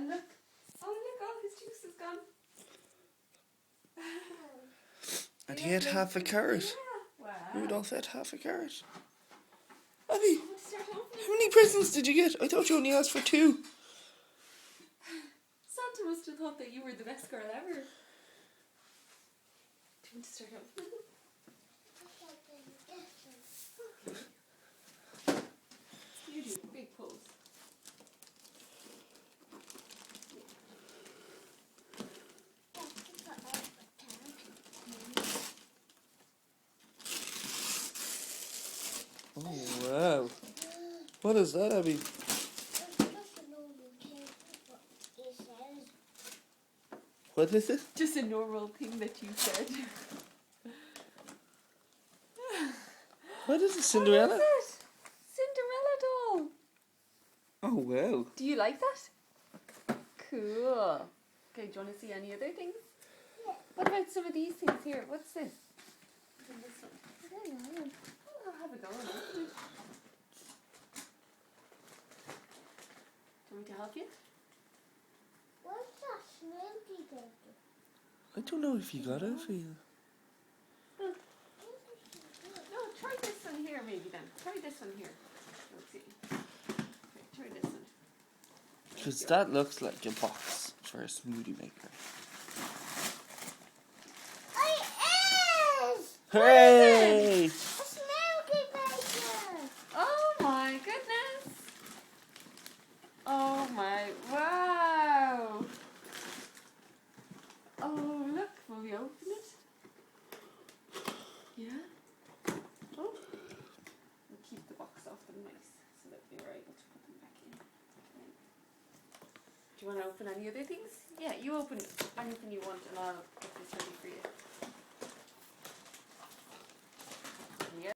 And look. Oh, look, all his juice is gone. And he had half a carrot. Yeah. Wow. Rudolph ate half a carrot. Abby, I want to start opening. how many presents did you get? I thought you only asked for 2. Santa must have thought that you were the best girl ever. Do you want to start opening? You do. Big pose. Oh, wow. What is that, Abby? What is it? Just a normal thing that you said. What is it, Cinderella? What is it? Cinderella doll. Oh, wow. Do you like that? Cool. Okay, do you want to see any other things? Yeah. What about some of these things here? What's this? And this one. I don't know. I'll have a go and open it. Do you want me to help you? What's that smoky baby? I don't know if you got it for you. No, try this one here maybe then. Try this one here. Let's see. Okay, try this one. Because that looks like a box for a smoothie maker. It is! Hooray! A smoky baby! Oh my goodness! Oh my, wow! Oh look, will we open it? Yeah? Oh, we'll keep the box off them nice so that we were able to put them back in. Okay. Do you want to open any other things? Yeah, you open anything you want and I'll get this ready for you.